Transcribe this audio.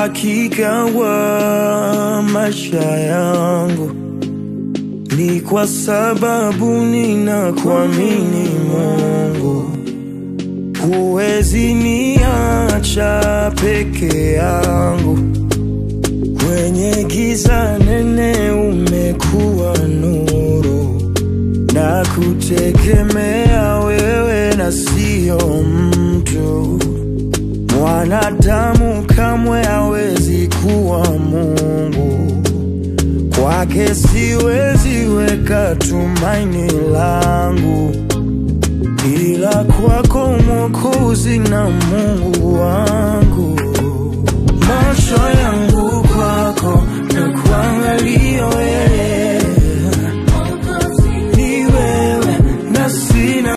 uhakika wa maisha yangu ni kwa sababu ninakuamini Mungu. Huwezi niacha peke yangu, kwenye giza nene umekuwa nuru, na kutegemea wewe na sio mtu. Mwanadamu kamwe hawezi kuwa Mungu, kwake siwezi weka tumaini langu, ila kwako Mwokozi na Mungu wangu.